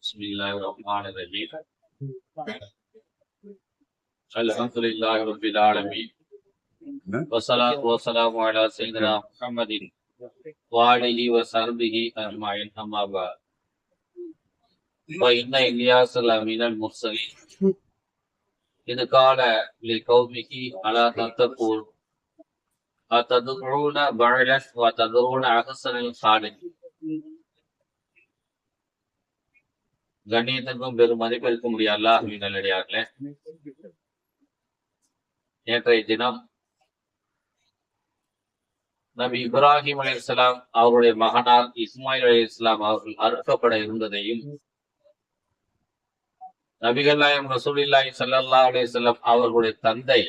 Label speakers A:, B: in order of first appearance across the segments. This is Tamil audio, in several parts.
A: بسم الله الرحمن الرحيم الحمد لله رب العالمين والصلاة والسلام على سيدنا محمد وآله وصحبه أجمعين أما بعد وإن إلياس لمن المرسلين إذ قال لقومه ألا تتقون أتدعون بعلا وتذرون أحسن الخالقين. கண்ணியத்திற்கும் பெரும் மதிப்பிற்க முடிய அல்லாஹ்வின் நல்லடியார்களே, நேற்றைய தினம் நபி இப்ராஹிம் அலைஹிஸ்ஸலாம் அவருடைய மகனார் இஸ்மாயில் அலைஹிஸ்ஸலாம் அவர்கள் அறுக்கப்பட இருந்ததையும், நபிகள் நாயகம் ரசூலுல்லாஹி ஸல்லல்லாஹு அலைஹி வஸல்லம் அவர்களுடைய தந்தை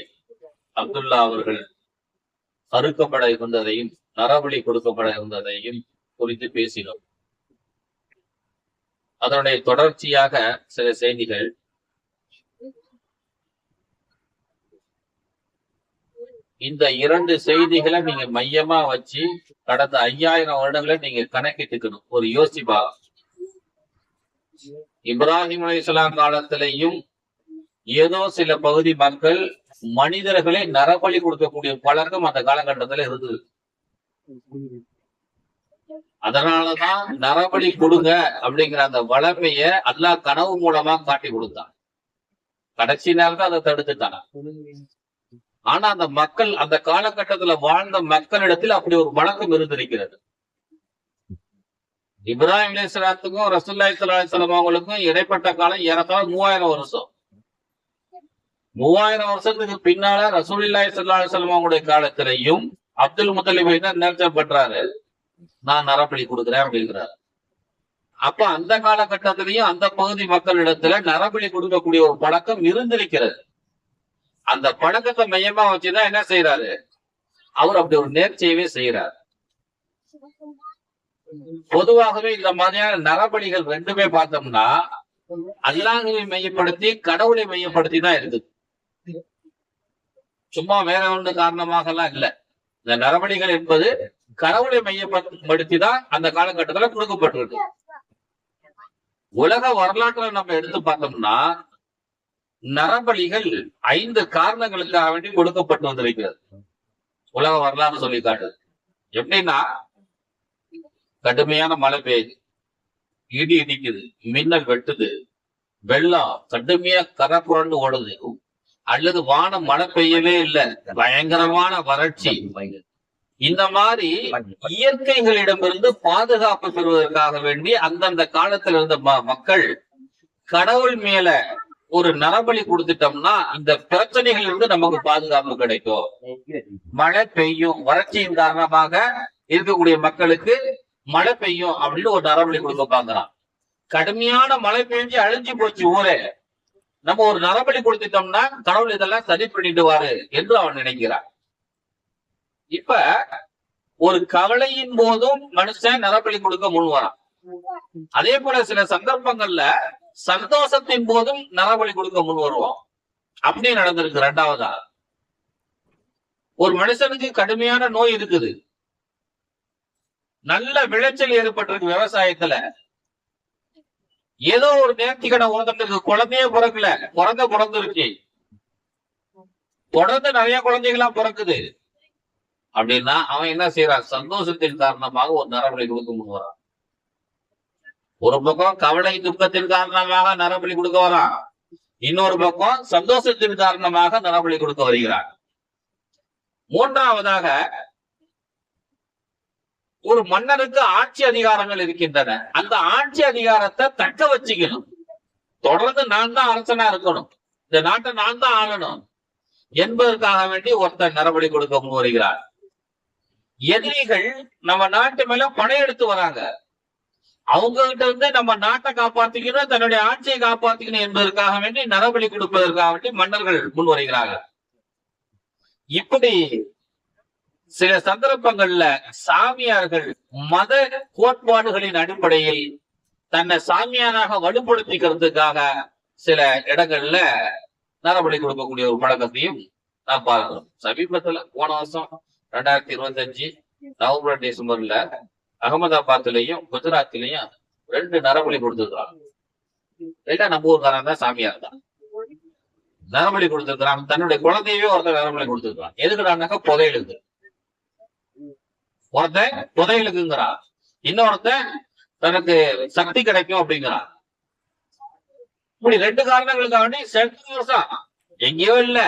A: அப்துல்லா அவர்கள் அறுக்கப்பட இருந்ததையும் நரபலி கொடுக்கப்பட இருந்ததையும் குறித்து பேசினோம். அதனுடைய தொடர்ச்சியாக சில செய்திகள். இந்த இரண்டு செய்திகளை நீங்க மையமா வச்சு கடந்த 5000 வருடங்களை நீங்க கணக்கிட்டுக்கணும். ஒரு யோசிப்பா, இப்ராஹிம் அலைஹிஸ்ஸலாம் காலத்திலையும் ஏதோ சில பகுதி மக்கள் மனிதர்களை நரபலி கொடுக்கக்கூடிய பழக்கம் அந்த காலகட்டத்தில் இருந்தது. அதனாலதான் நரபலி கொடுங்க அப்படிங்கிற அந்த வளமைய அல்லாஹ் கனவு மூலமா காட்டி கொடுத்தான். கடைசி நேரத்தை அதை தடுத்துட்டாங்க. ஆனா அந்த மக்கள், அந்த காலகட்டத்துல வாழ்ந்த மக்களிடத்தில் அப்படி ஒரு வழக்கம் இருந்திருக்கிறது. இப்ராஹிம் அலைஹிஸ்ஸலாத்துக்கும் ரசூலுல்லாஹி ஸல்லல்லாஹு அலைஹி வஸல்லம் அவங்களுக்கும் இடைப்பட்ட காலம் ஏறத்தாழ 3000 வருஷம். 3000 வருஷத்துக்கு பின்னால ரசூலுல்லாஹி ஸல்லல்லாஹு அலைஹி வஸல்லம் அவங்களுடைய காலத்திலையும் அப்துல் முத்தலிபை தான் நேர்ச்சை பண்றாரு, நான் நரபலி கொடுக்குறேன் அப்படிங்கிறார். அப்ப அந்த காலகட்டத்திலையும் அந்த பகுதி மக்களிடத்துல நரபலி கொடுக்கக்கூடிய ஒரு பழக்கம் இருந்திருக்கிறது. அந்த பழக்கத்தை மையமா வச்சுதான் என்ன செய்யறாரு, அவர் அப்படி ஒரு நேர்ச்சையவே செய்யறாரு. பொதுவாகவே இந்த மாதிரியான நரபலிகள் ரெண்டுமே பார்த்தோம்னா அல்லாஹ்வை மையப்படுத்தி கடவுளை மையப்படுத்தி தான் இருக்குது. சும்மா வேற ஒன்று காரணமாக எல்லாம் இல்ல. இந்த நரபலிகள் என்பது கடவுளை மையப்படுத்தி தான் அந்த காலகட்டத்துல கொடுக்கப்பட்டிருக்கு. உலக வரலாற்றுல நம்ம எடுத்து பார்த்தோம்னா நரபலிகள் 5 காரணங்களுக்காக வேண்டி கொடுக்கப்பட்டு வந்திருக்கிறது. உலக வரலாறு சொல்லி காட்டுது. எப்படின்னா, கடுமையான மழை பெய்யுது, இடி இடிக்குது, மின்னல் வெட்டுது, வெள்ளம் கடுமையா கரை புரண்டு ஓடுது, அல்லது வானம் மழை பெய்யவே இல்லை, பயங்கரமான வறட்சி. இந்த மாதிரி இயற்கைகளிடமிருந்து பாதுகாப்பு பெறுவதற்காக வேண்டி அந்தந்த காலத்துல இருந்த மக்கள் கடவுள் மேல ஒரு நரபலி கொடுத்துட்டோம்னா இந்த பிரச்சனைகள் இருந்து நமக்கு பாதுகாப்பு கிடைக்கும். மழை பெய்யும், வறட்சியின் காரணமாக இருக்கக்கூடிய மக்களுக்கு மழை பெய்யும் அப்படின்னு ஒரு நரபலி கொடுக்க பாக்குறான். கடுமையான மழை பெஞ்சு அழிஞ்சு போச்சு ஊரே, நம்ம ஒரு நரபலி கொடுத்துட்டோம்னா கடவுள் இதெல்லாம் சரி பண்ணிடுவாரு என்று அவன் நினைக்கிறான். இப்ப ஒரு கவலையின் போதும் மனுஷன் நரபலி கொடுக்க முன் வரான். அதே போல சில சந்தர்ப்பங்கள்ல சந்தோஷத்தின் போதும் நரபலி கொடுக்க முன் வருவோம். அப்படி நடந்திருக்கு. ரெண்டாவதா, ஒரு மனுஷனுக்கு கடுமையான நோய் இருக்குது, நல்ல விளைச்சல் ஏற்பட்டிருக்கு விவசாயத்துல, ஏதோ ஒரு நேர்த்திக்கடை உலகத்துக்கு குழந்தையே பிறக்கல, பிறந்துருச்சு, தொடர்ந்து நிறைய குழந்தைகளா பிறக்குது அப்படின்னா அவன் என்ன செய்யறான், சந்தோஷத்தின் காரணமாக ஒரு நரபலி கொடுக்க முன் வரான். ஒரு பக்கம் கவலை துக்கத்தின் காரணமாக நரபலி கொடுக்க வரான், இன்னொரு பக்கம் சந்தோஷத்தின் காரணமாக நரபலி கொடுக்க வருகிறான். மூன்றாவதாக, ஒரு மன்னருக்கு ஆட்சி அதிகாரங்கள் இருக்கின்றன, அந்த ஆட்சி அதிகாரத்தை தக்க வச்சுக்கணும். தொடர்ந்து நான் தான் அரசனா இருக்கணும், இந்த நாட்டை நான் தான் ஆளணும் என்பதற்காக வேண்டி ஒருத்தர் நரபலி கொடுக்க முன் வருகிறார். எதிரிகள் நம்ம நாட்டு மேல படையெடுத்து வராங்க, அவங்க கிட்ட இருந்து நம்ம நாட்டை காப்பாத்திக்கணும், தன்னுடைய ஆட்சியை காப்பாத்திக்கணும் என்பதற்காக வேண்டி நரபலி கொடுப்பதற்காக வேண்டி மன்னர்கள் முன் வருகிறார்கள். இப்படி சில சந்தர்ப்பங்கள்ல சாமியார்கள் மத கோட்பாடுகளின் அடிப்படையில் தன்னை சாமியாராக வலுப்படுத்திக்கிறதுக்காக சில இடங்கள்ல நரபலி கொடுக்கக்கூடிய ஒரு பழக்கத்தையும் நான் பார்க்கிறோம். சமீபத்துல போன வருஷம் 2025 நவம்பர் டிசம்பர்ல அகமதாபாத்லயும் குஜராத்லயும் 2 நரபலி கொடுத்துருக்காங்க. ரைட்டா? நம்ம ஊருக்காரன் தான் சாமியார் தான். நரபலி கொடுத்திருக்கிறான். தன்னுடைய குழந்தையவே ஒருத்தர் நரபலி கொடுத்திருக்கான். எதுக்குடான்னாக்கா புதையலுக்கு. ஒருத்தன் புதையலுக்குங்கிறான், இன்னொருத்தன் தனக்கு சக்தி கிடைக்கும் அப்படிங்கிறான். இப்படி 2 காரணங்களுக்காக வேண்டி சென்ற வருஷம் எங்கேயோ இல்ல,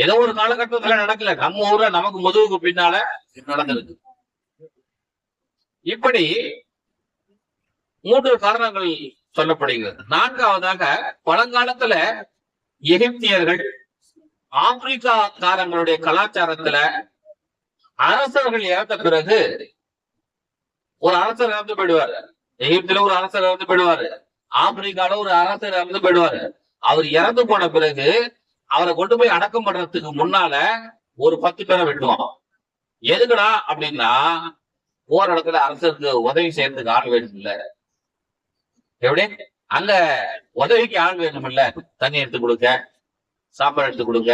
A: ஏதோ ஒரு காலகட்டத்துல நடக்கல, நம்ம ஊர்ல நமக்கு முதுகுக்கு பின்னால நடந்திருக்கு. இப்படி 3 காரணங்கள் சொல்லப்படுகிறது. 4வதாக பழங்காலத்துல எகிப்தியர்கள் ஆப்பிரிக்காக்காரங்களுடைய கலாச்சாரத்துல அரசர்கள் இறந்த பிறகு ஒரு அரசர் இறந்து போயிடுவாரு. எகிப்துல ஒரு அரசர் இறந்து போயிடுவாரு, ஆப்பிரிக்கால ஒரு அரசர் இறந்து போயிடுவாரு. அவர் இறந்து போன பிறகு அவரை கொண்டு போய் அடக்கம் பண்றதுக்கு முன்னால ஒரு 10 பேரை வெட்டுவான். எதுக்குடா அப்படின்னா, போற இடத்துல அரசருக்கு உதவி செய்யறதுக்கு ஆள் வேணும் இல்ல, எப்படி அங்க உதவிக்கு ஆள் வேணும் இல்ல, தண்ணி எடுத்து கொடுங்க, சாப்பாடு எடுத்து கொடுங்க,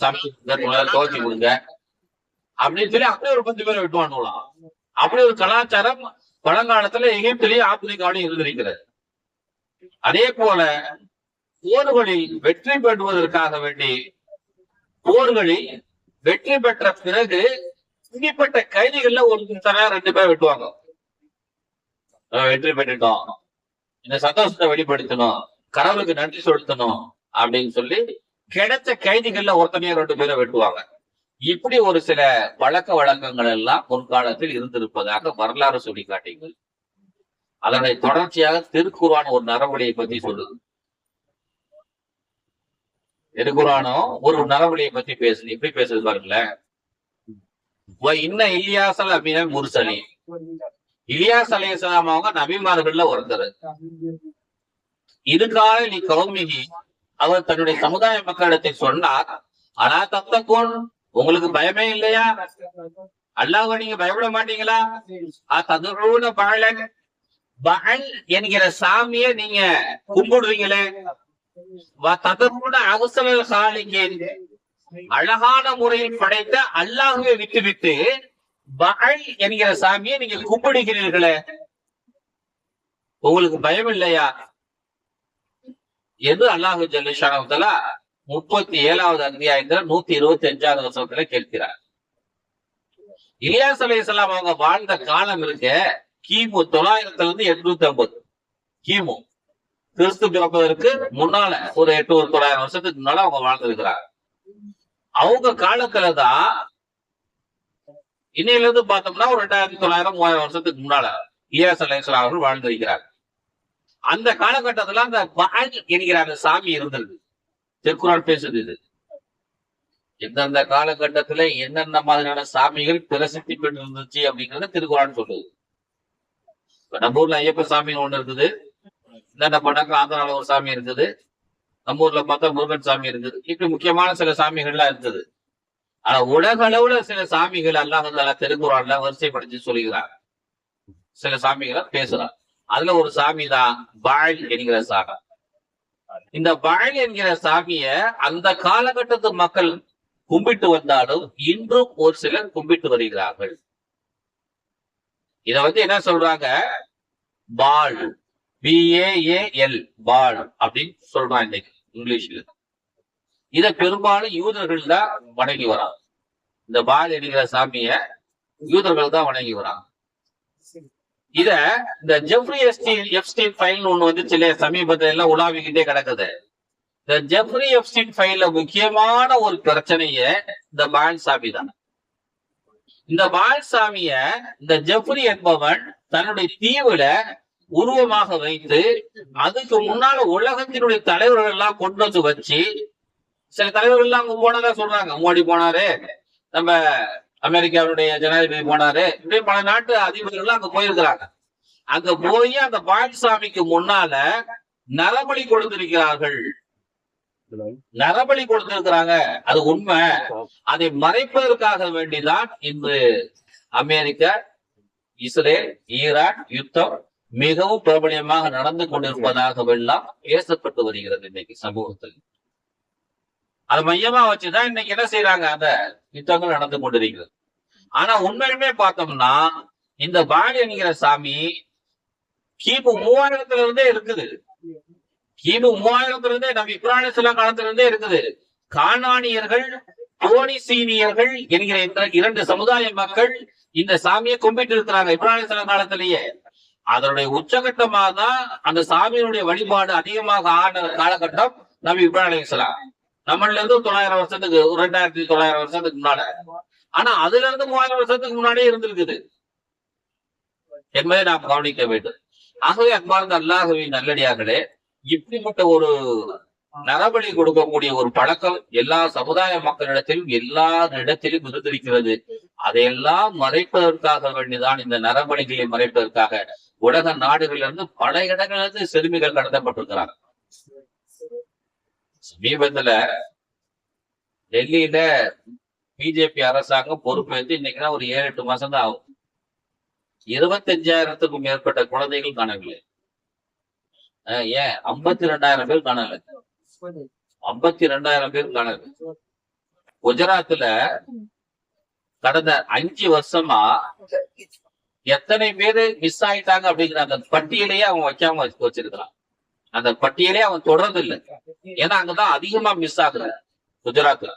A: சமைச்சு துவச்சி கொடுங்க அப்படின்னு சொல்லி அப்படியே ஒரு 10 பேரை வெட்டுவானுலாம். அப்படி ஒரு கலாச்சாரம் பழங்காலத்துல எகிப்திலேயும் ஆப்பிரிக்காவிலையும் இருந்திருக்கிறது. அதே போல போர்களில் வெற்றி பெறுவதற்காக வேண்டி போர்களில் வெற்றி பெற்ற பிறகு பிடிப்பட்ட கைதிகள்ல ஒரு 2 பேர் வெட்டுவாங்க. வெற்றி பெற்றுட்டோம், இந்த சந்தோஷத்தை வெளிப்படுத்தணும், கடவுளுக்கு நன்றி செலுத்தணும் அப்படின்னு சொல்லி கிடைச்ச கைதிகள்ல ஒருத்தனையும் 2 பேரை வெட்டுவாங்க. இப்படி ஒரு சில பழக்க வழக்கங்கள் எல்லாம் முன்காலத்தில் இருந்திருப்பதாக வரலாறு சொல்லி காட்டுங்கள். அதனை தொடர்ச்சியாக திருக்குர்ஆன் ஒரு நரபலியை பத்தி சொல்லுது. திருக்குர்ஆனோ ஒரு நரபலியை பத்தி பேசுது. எப்படி பேசுது பாருங்களேன். இல்யாஸ் அமினல் முர்சலீன், இலியாஸ் அலைஹிஸ்ஸலாம் அவங்க நபிமார்கள்ல ஒருத்தர். இதுகால நீ கௌமிகி, அவர் தன்னுடைய சமுதாய மக்களிடத்தை சொன்னார், ஆனா தத்தக்கூன், உங்களுக்கு பயமே இல்லையா, அல்லாஹ்வை நீங்க பயப்பட மாட்டீங்களா, ததுரூன பஅலன், பஅல் என்கிற சாமியை நீங்க கும்பிடுறீங்களே, ததுரூன அஹ்ஸனல் காலிகீன், அழகான முறையில் படைத்த அல்லாஹ்வை விட்டுவிட்டு பஅல் என்கிற சாமியை நீங்க கும்பிடுகிறீர்களே, உங்களுக்கு பயம் இல்லையா என்று அல்லாஹ் ஜல்ல ஷானஹு தஆலா 37வது அத்தியாயத்துல 125வது வசனத்துல கேட்கிறார். இலியாஸ் அலைஹிஸ்ஸலாம் அவங்க வாழ்ந்த காலம் இருக்க கிமு 900 இருந்து 850, கிமு கிறிஸ்து பிறப்பதற்கு முன்னால ஒரு 900 வருஷத்துக்கு முன்னால அவங்க வாழ்ந்திருக்கிறார். அவங்க காலத்துலதான் இன்னையில இருந்து பார்த்தோம்னா ஒரு 2900-3000 வருஷத்துக்கு முன்னால இலியாஸ் அலைஹிஸ்ஸலாம் அவர்கள் வாழ்ந்திருக்கிறார். அந்த காலகட்டத்துல அந்த பஅல் என்கிற அந்த சாமி இருந்தது. திருக்குர்ஆன் பேசுது. இது எந்தெந்த காலகட்டத்துல என்னென்ன மாதிரியான சாமிகள் பிரசித்தி பெற்று இருந்துச்சு அப்படிங்கறத திருக்குர்ஆன் சொல்லுது. நம்ம ஊர்ல ஐயப்ப சாமின்னு ஒண்ணு இருக்குது, இந்த படக்கு ஆந்திரால ஒரு சாமி இருக்குது, நம்ம ஊர்ல பார்த்தா முருகன் சாமி இருக்குது, இப்படி முக்கியமான சில சாமிகள்லாம் இருக்குது. ஆனா உலக அளவுல சில சாமிகள் அல்லாஹ் திருக்குர்ஆன்ல வரிசைப்படுத்தி சொல்லுகிறார். சில சாமிகளை பேசுறார். அதுல ஒரு சாமி தான் பஅல் என்கிற சாமி. இந்த பஅல் என்கிற சாமிய அந்த காலகட்டத்து மக்கள் கும்பிட்டு வந்தாலும் இன்றும் ஒரு சிலர் கும்பிட்டு வருகிறார்கள். இத என்ன சொல்றாங்க, பால், BAAL, பால் அப்படின்னு சொல்றாங்க இன்னைக்கு இங்கிலீஷ்ல. இத பெரும்பாலும் யூதர்கள் தான் வணங்கி வராங்க. இந்த பால் என்கிற சாமிய யூதர்கள் தான் வணங்கி வராங்க. இத இந்த ஜெஃப்ரி எப்ஸ்டீன் ஃபைல் ஒண்ணு வந்துச்சு இல்லையா, சமீபத்துல எல்லாம் உலாவிக்கிட்டே கிடக்குது. இந்த ஜெஃப்ரி எப்ஸ்டீன் ஃபைல்ல முக்கியமான ஒரு பிரச்சனைய இந்த பால் சாமி தான். இந்த பால் சாமிய இந்த ஜெஃப்ரி என்பவன் தன்னுடைய தீவுல உருவமாக வைத்து அதுக்கு முன்னால உலகத்தினுடைய தலைவர்கள் எல்லாம் கொண்டு வந்து வச்சு, சில தலைவர்கள் எல்லாம் அங்க போனதா சொல்றாங்க. மோடி போனாரு, நம்ம அமெரிக்காவுடைய ஜனாதிபதி போனாரு, இப்படி பல நாட்டு அதிபர்கள் அங்க போயிருக்கிறாங்க. அங்க போய் அந்த பால் சாமிக்கு முன்னால நரபலி கொடுத்திருக்கிறார்கள். நரபலி கொடுத்திருக்கிறாங்க, அது உண்மை. அதை மறைப்பதற்காக வேண்டிதான் இன்று அமெரிக்கா, இஸ்ரேல், ஈரான் யுத்தம் மிகவும் பிரபலியமாக நடந்து கொண்டிருப்பதாகவெல்லாம் பேசப்பட்டு வருகிறது இன்னைக்கு சமூகத்தில். அதை மையமா வச்சுதான் இன்னைக்கு என்ன செய்யறாங்க, அந்த யுத்தங்கள் நடந்து கொண்டிருக்கிறது. ஆனா உண்மையுமே பார்த்தோம்னா இந்த பால் என்கிற சாமி கிமு 3000 இருந்தே இருக்குது. கிமு 3000 இருந்தே நபி இப்ராஹிம் அலைஹிஸ்ஸலாம் காலத்துல இருந்தே இருக்குது. கானானியர்கள், போனிசீனியர்கள் என்கிற இரண்டு சமுதாய மக்கள் இந்த சாமியை கும்பிட்டு இருக்கிறாங்க இப்ராஹிம் அலைஹிஸ்ஸலாம் காலத்திலேயே. அதனுடைய உச்சகட்டமாக தான் அந்த சாமியினுடைய வழிபாடு அதிகமாக ஆன காலகட்டம் நபி இப்ராஹிம் அலைஹிஸ்ஸலாம். நம்மள இருந்து 900 வருஷத்துக்கு 2900 வருஷத்துக்கு முன்னால. ஆனா அதுல இருந்து 3000 வருஷத்துக்கு முன்னாடியே இருந்திருக்குது என்பதை நாம் கவனிக்க வேண்டும். ஆகவே அன்பார்ந்த அல்லாஹ்வின் நல்லடியார்களே, இப்படிப்பட்ட ஒரு நரபலி கொடுக்கக்கூடிய ஒரு பழக்கம் எல்லா சமுதாய மக்களிடத்திலும் எல்லா இடத்திலும் இருந்திருக்கிறது. அதையெல்லாம் மறைப்பதற்காக வேண்டிதான் இந்த நரபலிகளை மறைப்பதற்காக உலக நாடுகளிலிருந்து பல இடங்களிலிருந்து சிறுமிகள் கடத்தப்பட்டிருக்கிறாங்க. சமீபத்துல டெல்லியில பிஜேபி அரசாங்கம் பொறுப்பேற்று இன்னைக்குதான் ஒரு 7-8 மாசம் தான் ஆகும். 25,000க்கும் மேற்பட்ட குழந்தைகள் காணவில்லை. ஏன் 52,000 பேர் காணல. 52,000 பேர் காணல. குஜராத்ல கடந்த 5 வருஷமா எத்தனை பேரு மிஸ் ஆயிட்டாங்க அப்படிங்கிற அந்த பட்டியலையே அவன் வைக்காம வச்சிருக்கிறான். அந்த பட்டியலே அவன் தொடர்ந்து இல்லை. ஏன்னா அங்கதான் அதிகமா மிஸ் ஆகுது குஜராத்ல.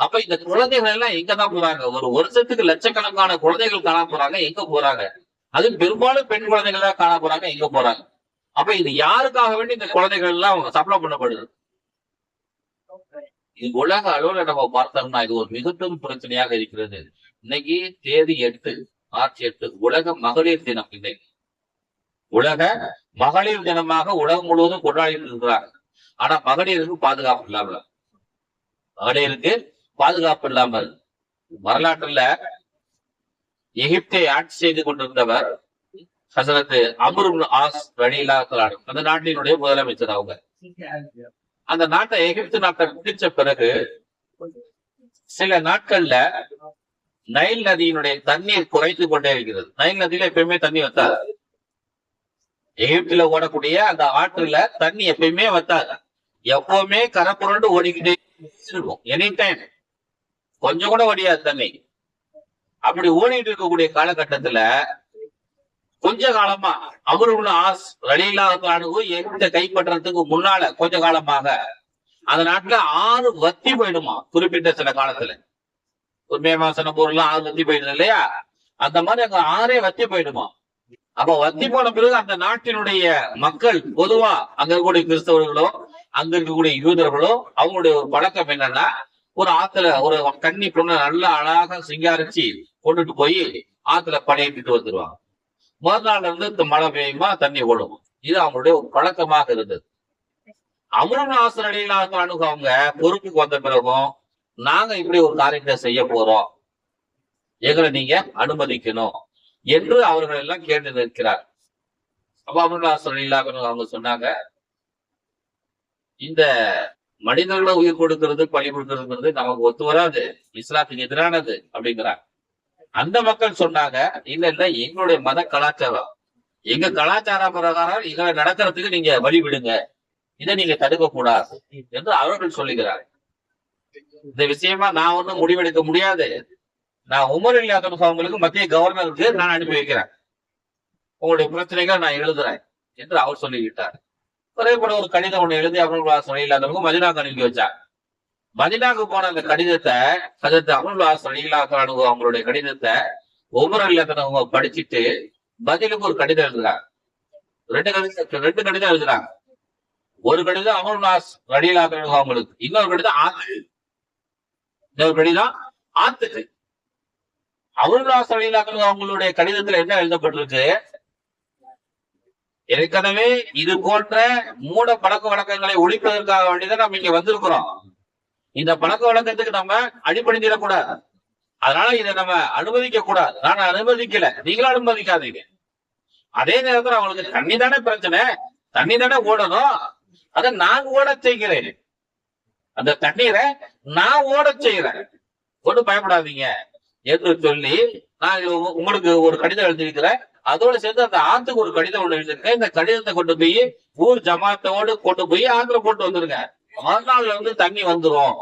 A: அப்ப இந்த குழந்தைகள் எல்லாம் எங்கதான் போறாங்க? ஒரு வருஷத்துக்கு லட்சக்கணக்கான குழந்தைகள் காண போறாங்க. எங்க போறாங்க? அது பெரும்பாலும் பெண் குழந்தைகள் தான் காண போறாங்க. எங்க போறாங்க? அப்ப இது யாருக்காக வேண்டி இந்த குழந்தைகள் எல்லாம் சப்ளை பண்ணப்படுது? இது உலக அளவுல நம்ம பார்த்தோம்னா இது ஒரு மிகப்பெரும் பிரச்சனையாக இருக்கிறது. இன்னைக்கு தேதி 8 மார்ச் 8 உலக மகளிர் தினம். இன்னைக்கு உலக மகளிர் தினமாக உலகம் முழுவதும் கொண்டாடிட்டு இருக்கிறாங்க. ஆனா மகளிருக்கு பாதுகாப்பு இல்லாமல், மகளிருக்கு பாதுகாப்பு இல்லாமல் வரலாற்றுல எகிப்தை ஆட்சி செய்து கொண்டிருந்தவர் ஹசரத் அம்ர் இப்னு ஆஸ் ரலியல்லாஹு அன்ஹு, அந்த நாட்டினுடைய முதலமைச்சர். அவங்க அந்த நாட்டை எகிப்து நாட்டை பிடிச்ச பிறகு சில நாட்கள்ல நைல் நதியினுடைய தண்ணீர் குறைத்து கொண்டே இருக்கிறது. நைல் நதியில எப்பயுமே தண்ணி வத்தாது. எகிப்துல ஓடக்கூடிய அந்த ஆற்றுல தண்ணி எப்பயுமே வத்தாது. எப்பவுமே கரை புரண்டு ஓடிக்கிட்டே இருக்கும். எனி டைம் கொஞ்சம் கூட ஓடியாது தண்ணி. அப்படி ஓடிட்டு இருக்கக்கூடிய காலகட்டத்துல கொஞ்ச காலமா அம்ர் இப்னு ஆஸ் ரலியல்லாஹு அன்ஹு எகிப்தை கைப்பற்றதுக்கு முன்னால கொஞ்ச காலமாக அந்த நாட்டுல 6 வத்தி போயிடுமா. குறிப்பிட்ட சில காலத்துல ஒரு மே மாசம் பொருள்லாம் 6 வத்தி போயிடுது இல்லையா? அந்த மாதிரி அங்க 6 வத்தி போயிடுமா. அப்ப வத்தி போன பிறகு அந்த நாட்டினுடைய மக்கள் பொதுவா அங்க இருக்கக்கூடிய கிறிஸ்தவர்களோ அங்க இருக்கக்கூடிய யூதர்களோ அவங்களுடைய ஒரு பழக்கம் என்னன்னா, ஒரு ஆத்துல ஒரு கன்னி பொண்ணு நல்லா அழகாக சிங்காரிச்சு கொண்டுட்டு போய் ஆத்துல படையிட்டு வந்துருவாங்க. மறுநாள்ல இருந்து மழை பெய்யுமா தண்ணி ஓடும். இது அவங்களுடைய ஒரு பழக்கமாக இருந்தது. அம்ர் இப்னு ஆஸ் ரலியல்லாஹு அன்ஹு அவங்க பொறுப்புக்கு வந்த பிறகும் நாங்க இப்படி ஒரு காரியத்தை செய்ய போறோம், எங்களை நீங்க அனுமதிக்கணும் என்று அவர்கள் எல்லாம் கேட்டு நிற்கிறார். அப்ப அம்ர் இப்னு ஆஸ் ரலியல்லாஹு அன்ஹு அவங்க சொன்னாங்க, இந்த மனிதர்களை உயிர் கொடுக்கிறது பலி கொடுக்கிறது நமக்கு ஒத்து வராது, இஸ்லாத்துக்கு எதிரானது அப்படிங்கிறாங்க. அந்த மக்கள் சொன்னாங்க, இல்ல இல்ல எங்களுடைய மத கலாச்சாரம், எங்க கலாச்சார பிரகாரம் எங்களை நடக்கிறதுக்கு நீங்க வழி விடுங்க, இதை நீங்க தடுக்க கூடாது என்று அவர்கள் சொல்லுகிறார். இந்த விஷயமா நான் ஒன்றும் முடிவெடுக்க முடியாது. நான் உமர் ரலியல்லாஹு அன்ஹு அவங்களுக்கு மத்திய கவர்னருக்கு நான் அனுப்பி வைக்கிறேன், உங்களுடைய பிரச்சனைகள் நான் எழுதுறேன் என்று அவர் சொல்லிவிட்டார். ஒரே போல ஒரு கடிதம் ஒண்ணு எழுதி அம்ர் இப்னு ஆஸ் ரலியல்லாஹு அன்ஹு மதீனாவுக்கு அனுப்பி வச்சார். மதீனாவுக்கு போன அந்த கடிதத்தை ஹஜரத் அம்ர் இப்னு ஆஸ் ரலியல்லாஹு அன்ஹு அவங்களுடைய கடிதத்தை உமர் ரலியல்லாஹு அன்ஹு படிச்சுட்டு பதிலுக்கு ஒரு கடிதம் எழுதுறாங்க. ரெண்டு கடிதம் எழுதுறாங்க. ஒரு கடிதம் அம்ர் இப்னு ஆஸ் ரலியல்லாஹு அன்ஹு அவங்களுக்கு, இன்னொரு கடிதம் ஆத்துக்கு. அம்ர் இப்னு ஆஸ் ரலியல்லாஹு அன்ஹு அவங்களுடைய கடிதத்துல என்ன எழுதப்பட்டிருக்கு? ஏற்கனவே இது போன்ற மூட பழக்க வழக்கங்களை ஒழிப்பதற்காக வேண்டியதான் நம்ம இங்க வந்திருக்கிறோம். இந்த பழக்க வழக்கத்துக்கு நம்ம அடிப்படைஞ்சிடக்கூடாது. அதனால இதை நம்ம அனுமதிக்க கூடாது. நான் அனுமதிக்கல, நீங்களும் அனுமதிக்காதீங்க. அதே நேரத்தில் அவங்களுக்கு தண்ணி தானே பிரச்சனை, தண்ணி தானே ஓடணும், அதை நான் ஓட செய்கிறேன், அந்த தண்ணீரை நான் ஓட செய்கிறேன், ஒன்றும் பயப்படாதீங்க என்று சொல்லி நான் உங்களுக்கு ஒரு கடிதம் எழுதியிருக்கிறேன். அதோட சேர்ந்து அந்த ஆத்துக்கு ஒரு கடிதம் ஒண்ணு எழுதிருக்கேன். இந்த கடிதத்தை கொண்டு போய் ஊர் ஜமாத்தோடு கொண்டு போய் ஆத்துல போட்டு வந்துருங்க, மறுநாள்ல இருந்து தண்ணி வந்துரும்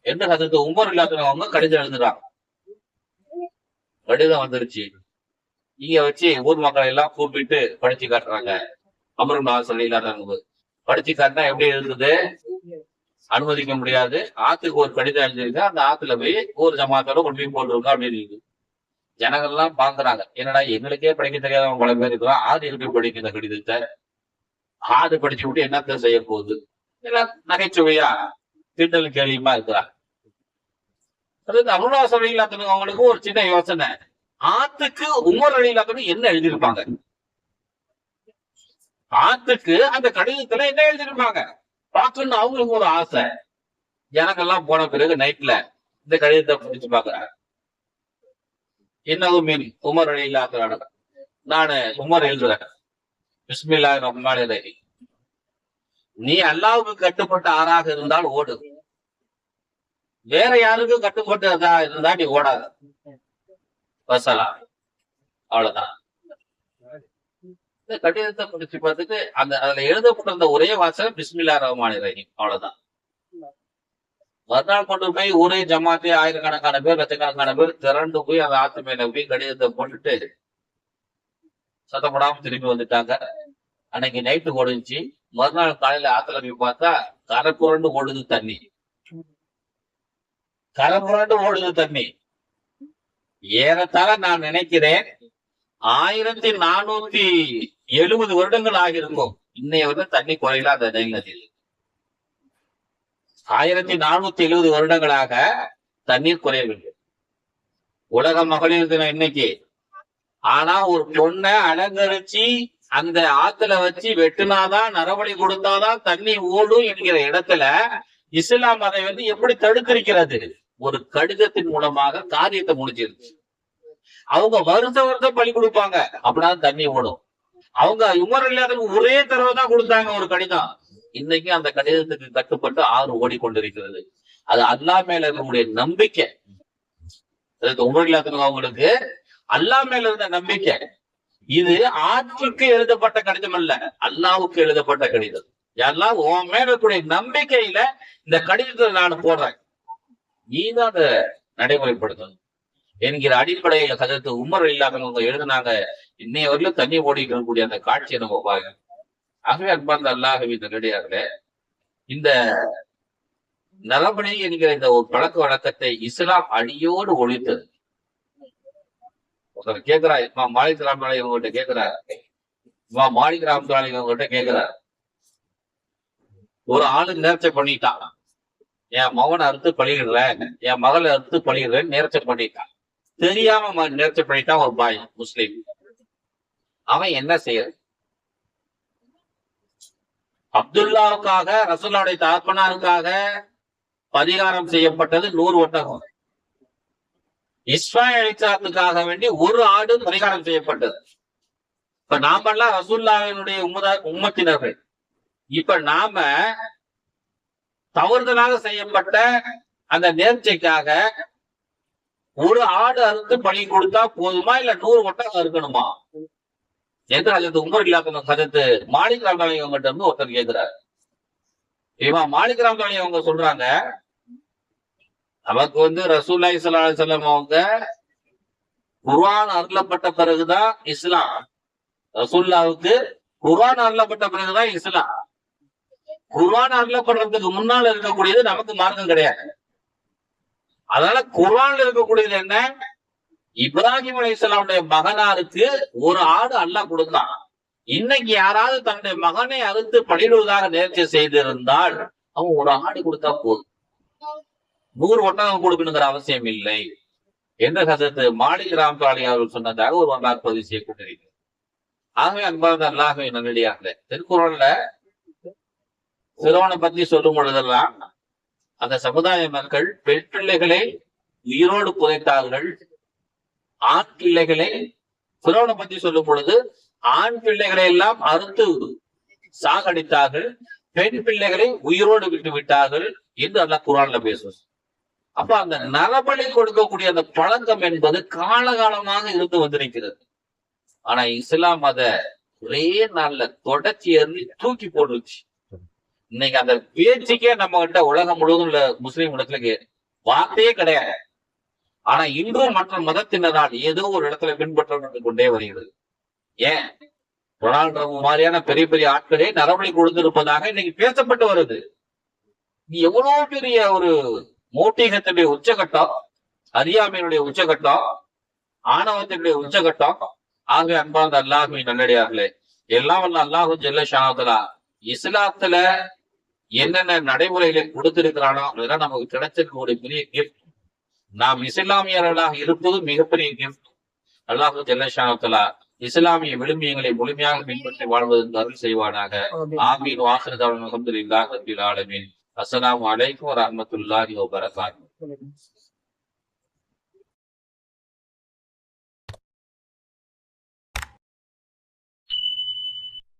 A: என்று ஹஜரத் உமர் ரலியல்லாஹு அன்ஹு அவங்க கடிதம் எழுதுறாங்க. கடிதம் வந்துருச்சு. இங்க வச்சு ஊர் மக்களை எல்லாம் கூப்பிட்டு படிச்சு காட்டுறாங்க. அமரும் சொல்லி இல்லாதவங்க படிச்சு காட்டினா எப்படி இருக்குது? அனுமதிக்க முடியாது. ஆத்துக்கு ஒரு கடிதம் எழுதிருக்கு, அந்த ஆத்துல போய் ஒரு ஜமாத்தோட கொண்டு போய் போட்டுருக்கோம் அப்படின்னு இருக்கு. ஜனங்கள்லாம் பாக்குறாங்க, என்னடா எங்களுக்கே படிக்க தெரியாதவங்க பல பேர் இருக்கிறோம், ஆது எப்படி படிக்க இந்த கடிதத்தை? ஆது படிச்சு விட்டு என்னத்த செய்ய போகுது? எல்லாம் நகைச்சுவையா திண்டல் கேள்வியுமா இருக்கிறாங்க. அருணா சொல்லி இல்லாதவங்க அவங்களுக்கு ஒரு சின்ன யோசனை, ஆத்துக்கு உமர் அலி இல்லாதவங்க என்ன எழுதியிருப்பாங்க? ஆத்துக்கு அந்த கடிதத்துல என்ன எழுதியிருப்பாங்க பார்க்கணும்னு அவங்களுக்கு ஒரு ஆசை. எனக்கெல்லாம் போன பிறகு நைட்ல இந்த கடிதத்தை பிடிச்சு பாக்குறேன். என்னவும் மீன் உமர் அலி இல்லாத நானு உமர் எழுதுறேன், பிஸ்மில்லாஹிர் ரஹ்மானிர் ரஹீம். நீ அல்லாஹ்வுக்கு கட்டுப்பட்ட ஆறாக இருந்தால் ஓடு, வேற யாருக்கும் கட்டுப்பட்டதா இருந்தா நீ ஓடாத. வசலாம், அவ்வளவுதான். இந்த கடிதத்தை படிச்சு பார்த்துட்டு அந்த அதுல எழுதப்பட்டிருந்த ஒரே வாசகம் பிஸ்மில்லாஹிர் ரஹ்மானிர் ரஹீம், அவ்வளவுதான். மறுநாள் கொண்டு போய் ஒரே ஜமாத்தே ஆயிரக்கணக்கான பேர் லட்சக்கணக்கான பேர் திரண்டு போய் அந்த ஆத்து மேல போய் கடிதத்தை போட்டுட்டு சத்தப்படாம திரும்பி வந்துட்டாங்க. அன்னைக்கு நைட்டு ஓடுச்சு. மறுநாள் காலையில ஆத்துல போய் பார்த்தா கரை புரண்டு ஓடுது தண்ணி, கரை புரண்டு ஓடுது தண்ணி. ஏறத்தாழ நான் நினைக்கிறேன் 1470 வருடங்கள் ஆகியிருக்கும். இன்னைய வந்து தண்ணி குறையில அந்த நெல் நதியில் 1470 வருடங்களாக தண்ணீர் குறையவில்லை. உலக மகளிர் தினம் இன்னைக்கு. ஆனா ஒரு பொண்ணை அலங்கரிச்சு அந்த ஆத்துல வச்சு வெட்டினாதான் நரபலி கொடுத்தாதான் தண்ணி ஓடும் என்கிற இடத்துல இஸ்லாம் அதை வந்து எப்படி தடுத்திருக்கிறது? ஒரு கடிதத்தின் மூலமாக காரியத்தை முடிச்சிருச்சு. அவங்க வருஷம் பலி கொடுப்பாங்க, அப்படின்னா தண்ணி ஓடும். அவங்க உமர் இல்லாத ஒரே தடவை தான் கொடுத்தாங்க ஒரு கடிதம். இன்னைக்கு அந்த கடிதத்துக்கு கட்டுப்பட்டு ஆறு ஓடிக்கொண்டிருக்கிறது. அது அல்லாஹ் மேல இருக்கக்கூடிய நம்பிக்கை. உமர் இல்லாத அவங்களுக்கு அல்லாஹ் மேல இருந்த நம்பிக்கை. இது ஆட்சிக்கு எழுதப்பட்ட கடிதம் அல்ல, அல்லாஹ்வுக்கு எழுதப்பட்ட கடிதம். எல்லாம் உன் மேல இருக்கக்கூடிய நம்பிக்கையில இந்த கடிதத்தை நான் போடுறேன், நீதான் அதை நடைமுறைப்படுத்தணும் என்கிற அடிப்படையில கருத்து உமர் இல்லாதவங்க எழுதினாங்க. இன்னைய வரையிலும் தண்ணி ஓடிக்கக்கூடிய அந்த காட்சியை நம்ம பாருங்க. ஆகவே அன்பார்ந்த அல்லாஹ்வின் நல்லடியார்களே, இந்த நரபலி என்கிற இந்த ஒரு பழக்க வழக்கத்தை இஸ்லாம் அடியோடு ஒழித்தது. ஒருத்தர் கேட்கிறார், மாலிக் ராமதாலி இவங்ககிட்ட கேட்கிறார், மாலிக் ராமதாலி இவங்ககிட்ட கேட்கிறார், ஒரு ஆளு நேர்ச்சை பண்ணிட்டான், என் மகனை அறுத்து பழியிடுறேன், என் மகளை அறுத்து பழியிடுறேன் நேர்ச்சை பண்ணிட்டான். தெரியாம நேர்ச்சை பண்ணிட்டான் ஒரு பாய் முஸ்லீம். அவன் என்ன செய்யறது? அப்துல்லாவுக்காக ரசூலுல்லாஹ்வுடைய தகப்பனாருக்காக பரிகாரம் செய்யப்பட்டது 100 ஒட்டகம். இஸ்மாயில் அலைஹிஸ்ஸலாத்துக்காக வேண்டி ஒரு ஆடு பரிகாரம் செய்யப்பட்டது. இப்ப நாமெல்லாம் ரசூலுல்லாஹ்வினுடைய உம்மத்தினர்கள். இப்ப நாம தவறுதலாக செய்யப்பட்ட அந்த நேர்ச்சைக்காக ஒரு ஆடு அறுத்து பலி கொடுத்தா போதுமா, இல்ல 100 ஒட்டகம் இருக்கணுமா என்று ஹஜரத் உமர் இல்லாத ஹஜரத் மாலிக் ராமதாலி அவங்ககிட்ட இருந்து ஒருத்தர் கேட்கிறார். மாலிக் ராமதாலி அவங்க சொல்றாங்க, நமக்கு வந்து ரசூலுல்லாஹி ஸல்லல்லாஹு அலைஹி வஸல்லம் அவங்க குர்ஆன் அருளப்பட்ட பிறகுதான் இஸ்லாம். ரசூலுல்லாஹ்வுக்கு குர்ஆன் அருளப்பட்ட பிறகுதான் இஸ்லாம். குர்ஆன் அருளப்படுறதுக்கு முன்னால் இருக்கக்கூடியது நமக்கு மார்க்கம் கிடையாது. அதனால குர்ஆன்ல இருக்கக்கூடியது என்ன? இப்ராஹிம் அலைஹிஸ்ஸலாமுடைய மகனாருக்கு ஒரு ஆடு அல்லாஹ் கொடுத்தான். இன்னைக்கு யாராவது தன்னுடைய மகனை அறுத்து பலியிடுவதாக நேர்ச்சை செய்திருந்தால் அவன் ஒரு ஆடு கொடுத்தா போதும், 100 ஒட்டகம் கொடுக்கணுங்கிற அவசியம் இல்லை என்று ஹஜரத் மாலிக் ராமதாலி அவர்கள் சொன்னதாக ஒரு வரலாறு பதிவு செய்யப்பட்டிருக்கிறது. ஆகவே அன்பார்ந்த அல்லாஹ்வின் நல்லடியார்களே, திருக்குறள்ல சிறுவனை பத்தி சொல்லும் பொழுதெல்லாம் அந்த சமுதாய மக்கள் பெண் பிள்ளைகளை உயிரோடு புதைத்தார்கள், ஆண் பிள்ளைகளை பிறவனை பத்தி சொல்லும் பொழுது ஆண் பிள்ளைகளை எல்லாம் அறுத்து சாகடித்தார்கள், பெண் பிள்ளைகளை உயிரோடு விட்டு விட்டார்கள் என்று அல்லாஹ் குர்ஆன்ல பேசுவோம். அப்ப அந்த நரபலி கொடுக்கக்கூடிய அந்த பழக்கம் என்பது காலகாலமாக இருந்து வந்திருக்கிறது. ஆனா இஸ்லாம் அத ஒரே நாள்ல தொடர்ச்சி ஏறி தூக்கி போட்டுருச்சு. இன்னைக்கு அந்த பேச்சுக்கே நம்ம கிட்ட உலகம் முழுவதும் உள்ள முஸ்லீம் இடத்துல வார்த்தையே கிடையாது. ஆனா இன்றும் மற்ற மதத்தினரால் ஏதோ ஒரு இடத்துல பின்பற்றப்பட்டு கொண்டே வருகிறது. ஏன் ரொனால்டோ மாதிரியான பெரிய பெரிய ஆட்களே நரபலி கொடுத்திருப்பதாக இன்னைக்கு பேசப்பட்டு வருது. இது எவ்வளவு பெரிய ஒரு மோட்டிகத்தினுடைய உச்சகட்டம், அறியாமையினுடைய உச்சகட்டம், ஆணவத்தினுடைய உச்சகட்டம். ஆக அன்பார்ந்த அல்லாஹ்வின் நல்லடியார்களே, எல்லாம் வல்ல அல்லாஹு ஜல்ல ஷானஹு இஸ்லாத்துல என்னென்ன நடைமுறைகளை கொடுத்திருக்கிறானோ அதெல்லாம் நமக்கு கிடைச்சிருக்கக்கூடிய பெரிய கிஃப்ட். நாம் இஸ்லாமியர்களாக இருப்பது மிகப்பெரிய கிஃப்ட். அல்லாஹு ஜல்ல ஷானஹு இஸ்லாமிய விழுமியங்களை முழுமையாக பின்பற்றி வாழ்வதற்கு அருள் செய்வானாக. ஆமீன். வாஹிரு தஅவானா அல்ஹம்துலில்லாஹி ரப்பில் ஆலமீன். அஸ்ஸலாமு அலைக்கும் வரஹ்மத்துல்லாஹி வபரகாத்துஹு.